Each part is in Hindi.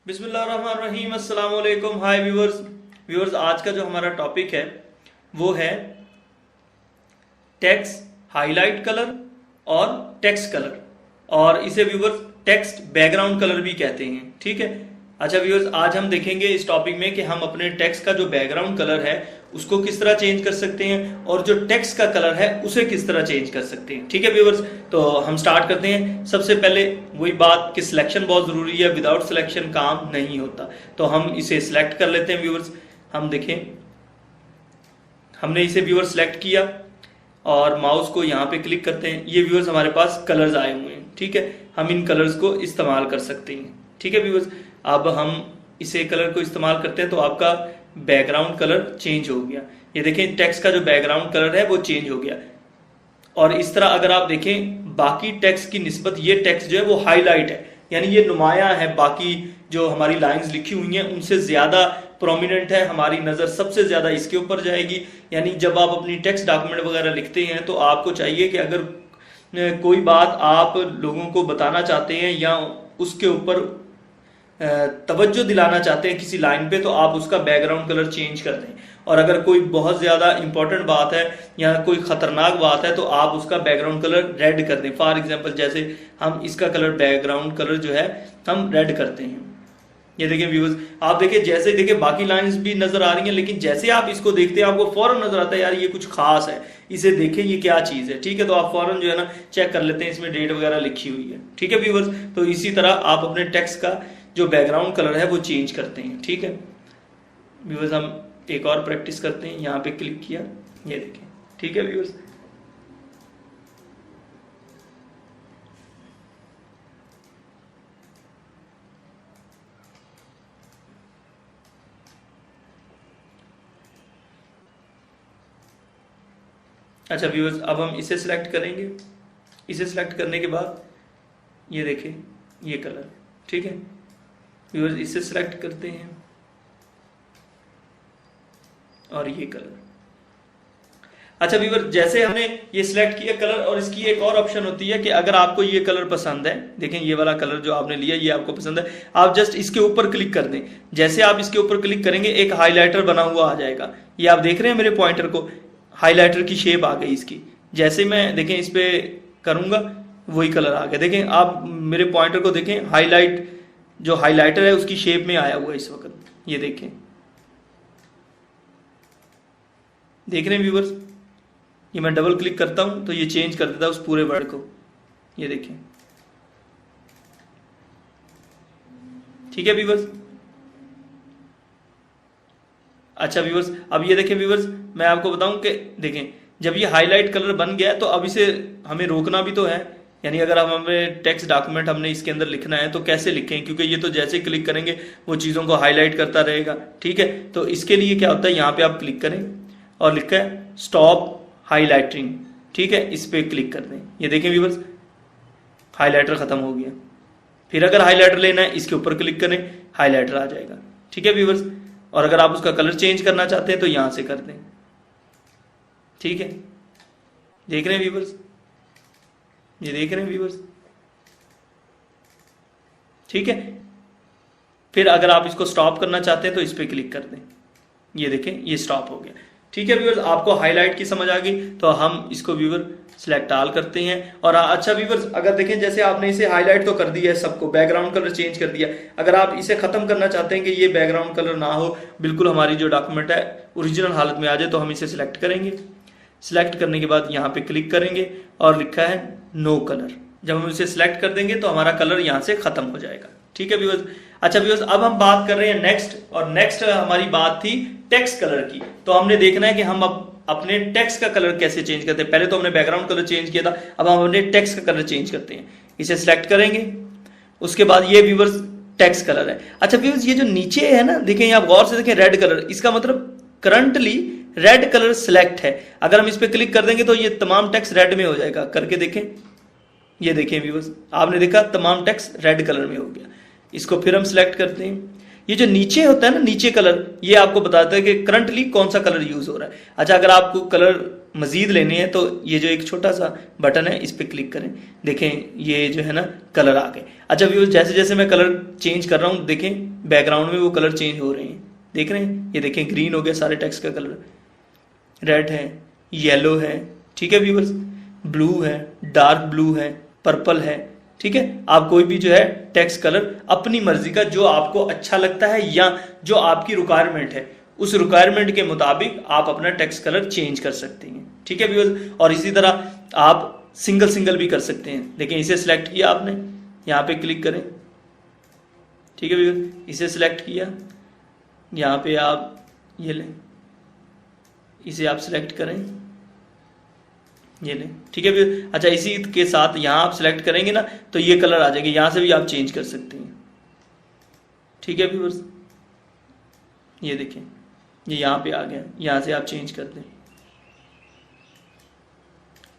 बिस्मिल्लाहिर्रहमानिर्रहीम, अस्सलाम वालेकुम। हाय व्यूअर्स, आज का जो हमारा टॉपिक है वो है टेक्स्ट हाईलाइट कलर और टेक्स्ट कलर, और इसे व्यूअर्स टेक्स्ट बैकग्राउंड कलर भी कहते हैं। ठीक है। अच्छा व्यूअर्स, आज हम देखेंगे इस टॉपिक में कि हम अपने टेक्स्ट का जो बैकग्राउंड कलर है उसको किस तरह चेंज कर सकते हैं और जो टेक्स्ट का कलर है उसे किस तरह चेंज कर सकते हैं। ठीक है व्यूअर्स, तो हम स्टार्ट करते हैं। सबसे पहले वही बात कि सिलेक्शन बहुत जरूरी है, विदाउट सिलेक्शन काम नहीं होता। तो हम इसे सिलेक्ट कर लेते हैं व्यूअर्स। हम देखें, हमने इसे व्यूअर्स सिलेक्ट किया और माउस को यहाँ पे क्लिक करते हैं। ये व्यूअर्स हमारे पास कलर्स आए हुए हैं। ठीक है, हम इन कलर्स को इस्तेमाल कर सकते हैं। ठीक है व्यूअर्स, अब हम इसे कलर को इस्तेमाल करते हैं तो आपका बैकग्राउंड कलर चेंज हो गया। ये देखें, टेक्स्ट का जो बैकग्राउंड कलर है वो चेंज हो गया। और इस तरह अगर आप देखें बाकी टेक्स्ट की निस्बत ये टेक्स्ट जो है वो हाईलाइट है, यानी ये नुमाया है, बाकी जो हमारी लाइंस लिखी हुई हैं उनसे ज्यादा प्रोमिनेंट है। हमारी नजर सबसे ज्यादा इसके ऊपर जाएगी। यानी जब आप अपनी टेक्स्ट डॉक्यूमेंट वगैरह लिखते हैं तो आपको चाहिए कि अगर कोई बात आप लोगों को बताना चाहते हैं या उसके ऊपर तवज्जो दिलाना चाहते हैं किसी लाइन पे, तो आप उसका बैकग्राउंड कलर चेंज कर दें। और अगर कोई बहुत ज्यादा इंपॉर्टेंट बात है या कोई खतरनाक बात है तो आप उसका बैकग्राउंड कलर रेड कर दें। फॉर एग्जांपल जैसे हम इसका कलर बैकग्राउंड कलर जो है हम रेड करते हैं। ये देखिए व्यूअर्स, आप देखिए जैसे देखिए बाकी लाइंस भी नजर आ रही हैं, लेकिन जैसे आप इसको देखते हैं आपको फौरन नजर आता है यार ये कुछ खास है, इसे देखें ये क्या चीज है। ठीक है, तो आप फौरन जो है ना चेक कर लेते हैं इसमें डेट वगैरह लिखी हुई है। ठीक है व्यूअर्स, तो इसी तरह आप अपने टेक्स्ट का जो बैकग्राउंड कलर है वो चेंज करते हैं। ठीक है व्यूअर्स, हम एक और प्रैक्टिस करते हैं। यहाँ पे क्लिक किया, ये देखें। ठीक है व्यूअर्स, अच्छा व्यूअर्स, अब हम इसे सिलेक्ट करेंगे। इसे सिलेक्ट करने के बाद ये देखें ये कलर। ठीक है व्यूअर्स, इसे सिलेक्ट करते हैं और ये कलर। अच्छा व्यूअर्स, जैसे हमने ये सिलेक्ट किया कलर, और इसकी एक और ऑप्शन होती है कि अगर आपको ये कलर पसंद है, देखें ये वाला कलर जो आपने लिया ये आपको पसंद है, आप जस्ट इसके ऊपर क्लिक कर दें। जैसे आप इसके ऊपर क्लिक करेंगे एक हाईलाइटर बना हुआ आ जाएगा। ये आप देख रहे हैं मेरे पॉइंटर को, हाईलाइटर की शेप आ गई इसकी। जैसे मैं देखें इस पे करूंगा वही कलर आ गया। देखें आप मेरे पॉइंटर को देखें, हाईलाइट जो हाईलाइटर है उसकी शेप में आया हुआ है इस वक्त। ये देखें, देख रहे हैं व्यूअर्स, ये मैं डबल क्लिक करता हूं तो ये चेंज कर देता है उस पूरे वर्ड को। ये देखें। ठीक है व्यूअर्स। अच्छा व्यूअर्स, अब ये देखें व्यूअर्स, मैं आपको बताऊं कि देखें जब ये हाईलाइट कलर बन गया तो अब इसे हमें रोकना भी तो है। यानी अगर हम हमें टेक्स्ट डॉक्यूमेंट हमने इसके अंदर लिखना है तो कैसे लिखें, क्योंकि ये तो जैसे क्लिक करेंगे वो चीज़ों को हाईलाइट करता रहेगा। ठीक है, तो इसके लिए क्या होता है, यहाँ पे आप क्लिक करें और लिखा है स्टॉप हाईलाइटिंग। ठीक है, इस पे क्लिक कर दें। ये देखें व्यूअर्स, हाईलाइटर खत्म हो गया। फिर अगर हाईलाइटर लेना है इसके ऊपर क्लिक करें, हाईलाइटर आ जाएगा। ठीक है व्यूअर्स, और अगर आप उसका कलर चेंज करना चाहते हैं तो यहां से कर दें। ठीक है, देख रहे हैं व्यूअर्स, ये देख रहे हैं व्यूअर्स। ठीक है, फिर अगर आप इसको स्टॉप करना चाहते हैं तो इस पे क्लिक कर दें। ये देखें ये स्टॉप हो गया। ठीक है व्यूअर्स, आपको हाईलाइट की समझ आ गई, तो हम इसको व्यूअर सिलेक्ट ऑल करते हैं। और अच्छा व्यूअर्स, अगर देखें जैसे आपने इसे हाईलाइट तो कर दिया है सबको, बैकग्राउंड कलर चेंज कर दिया। अगर आप इसे खत्म करना चाहते हैं कि ये बैकग्राउंड कलर ना हो, बिल्कुल हमारी जो डॉक्यूमेंट है ओरिजिनल हालत में आ जाए, तो हम इसे सिलेक्ट करेंगे। सिलेक्ट करने के बाद यहाँ पे क्लिक करेंगे और लिखा है नो कलर। जब हम इसे सिलेक्ट कर देंगे तो हमारा कलर यहाँ से खत्म हो जाएगा। ठीक है व्यूअर्स। अच्छा व्यूअर्स, अब हम बात कर रहे हैं नेक्स्ट, और नेक्स्ट हमारी बात थी टेक्स्ट कलर की। तो हमने देखना है कि हम अब अपने टेक्स्ट का कलर कैसे चेंज करते हैं। पहले तो हमने बैकग्राउंड कलर चेंज किया था, अब हम अपने टेक्स्ट का कलर चेंज करते हैं। इसे सिलेक्ट करेंगे, उसके बाद ये व्यूअर्स टेक्स्ट कलर है। अच्छा व्यूअर्स, ये जो नीचे है ना, देखें आप गौर से देखें रेड कलर, इसका मतलब करंटली रेड कलर सिलेक्ट है। अगर हम इस पे क्लिक कर देंगे तो ये तमाम टेक्स्ट रेड में हो जाएगा। करके देखें, ये देखें व्यूअर्स, आपने देखा तमाम टेक्स्ट रेड कलर में हो गया। इसको फिर हम सिलेक्ट करते हैं। ये जो नीचे होता है ना, नीचे कलर, ये आपको बताता है कि करंटली कौन सा कलर यूज हो रहा है। अच्छा, अगर आपको कलर मजीद लेने हैं तो ये जो एक छोटा सा बटन है इस पर क्लिक करें, देखें ये जो है ना कलर आ गए। अच्छा व्यूअर्स, जैसे जैसे मैं कलर चेंज कर रहा हूँ देखें बैकग्राउंड में वो कलर चेंज हो रहे हैं, देख रहे हैं, ये देखें ग्रीन हो गया सारे टेक्स्ट का कलर, रेड है, येलो है, ठीक है व्यूअर्स, ब्लू है, डार्क ब्लू है, पर्पल है, ठीक है। आप कोई भी जो है टेक्स्ट कलर अपनी मर्जी का जो आपको अच्छा लगता है या जो आपकी रिक्वायरमेंट है उस रिक्वायरमेंट के मुताबिक आप अपना टेक्स्ट कलर चेंज कर सकते हैं, ठीक है व्यूअर्स। और इसी तरह आप सिंगल भी कर सकते हैं। देखिए इसे सिलेक्ट किया आपने, यहाँ पे क्लिक करें, ठीक है व्यूअर्स, इसे सिलेक्ट किया, यहाँ पे आप ये लें, इसे आप सिलेक्ट करें, ये लें, ठीक है व्यूअर्स। अच्छा इसी के साथ यहाँ आप सिलेक्ट करेंगे ना तो ये कलर आ जाएंगे, यहाँ से भी आप चेंज कर सकते हैं, ठीक है व्यूअर्स। ये देखें ये यहाँ पे आ गया, यहाँ से आप चेंज कर दें,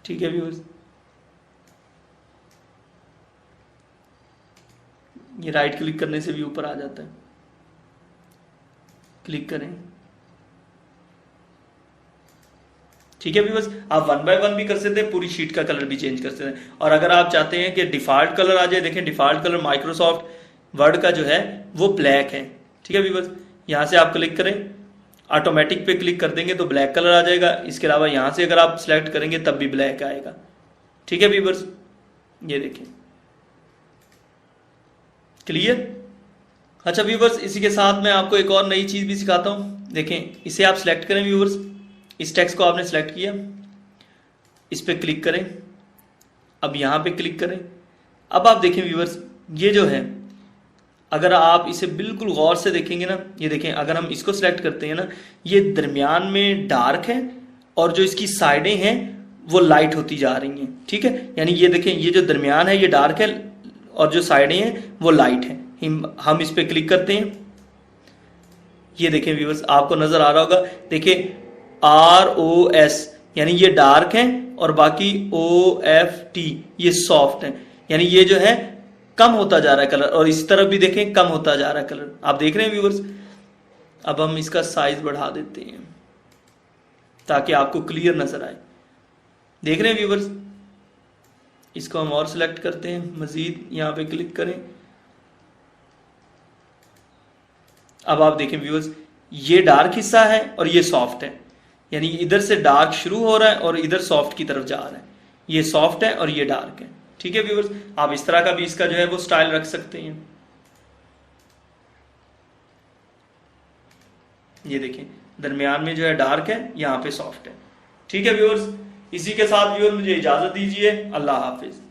ठीक है व्यूअर्स। ये राइट क्लिक करने से भी ऊपर आ जाता है, क्लिक करें, ठीक है व्यूअर्स। आप 1 बाय 1 भी कर सकते हैं, पूरी शीट का कलर भी चेंज कर सकते हैं। और अगर आप चाहते हैं कि डिफॉल्ट कलर आ जाए, देखें डिफॉल्ट कलर माइक्रोसॉफ्ट वर्ड का जो है वो ब्लैक है, ठीक है व्यूअर्स। यहाँ से आप क्लिक करें, ऑटोमेटिक पे क्लिक कर देंगे तो ब्लैक कलर आ जाएगा। इसके अलावा यहाँ से अगर आप सिलेक्ट करेंगे तब भी ब्लैक आएगा, ठीक है व्यूअर्स। ये देखें क्लियर। अच्छा व्यूअर्स, इसी के साथ मैं आपको एक और नई चीज भी सिखाता हूं। देखें इसे आप सिलेक्ट करें व्यूअर्स, इस टेक्स्ट को आपने सिलेक्ट किया, इस पे क्लिक करें, अब यहां पे क्लिक करें। अब आप देखें व्यूअर्स, ये जो है अगर आप इसे बिल्कुल गौर से देखेंगे ना, ये देखें अगर हम इसको सिलेक्ट करते हैं ना, ये दरमियान में डार्क है और जो इसकी साइडें हैं वो लाइट होती जा रही हैं, ठीक है। यानी ये देखें ये जो दरमियान है ये डार्क है और जो साइडें हैं वो लाइट है। हम इस पे क्लिक करते हैं, ये देखें व्यूअर्स आपको नजर आ रहा होगा, देखिए ROS यानी ये डार्क है और बाकी OFT ये सॉफ्ट है, यानी ये जो है कम होता जा रहा है कलर, और इस तरफ भी देखें कम होता जा रहा है कलर, आप देख रहे हैं व्यूअर्स। अब हम इसका साइज बढ़ा देते हैं ताकि आपको क्लियर नजर आए, देख रहे हैं व्यूअर्स। इसको हम और सिलेक्ट करते हैं, मजीद यहां पे क्लिक करें। अब आप देखें व्यूअर्स, ये डार्क हिस्सा है और ये सॉफ्ट है, यानी इधर से डार्क शुरू हो रहा है और इधर सॉफ्ट की तरफ जा रहा है। ये सॉफ्ट है और ये डार्क है, ठीक है व्यूअर्स। आप इस तरह का भी इसका जो है वो स्टाइल रख सकते हैं। ये देखें दरमियान में जो है डार्क है, यहां पे सॉफ्ट है, ठीक है व्यूअर्स। इसी के साथ व्यूअर्स मुझे इजाजत दीजिए, अल्लाह हाफिज।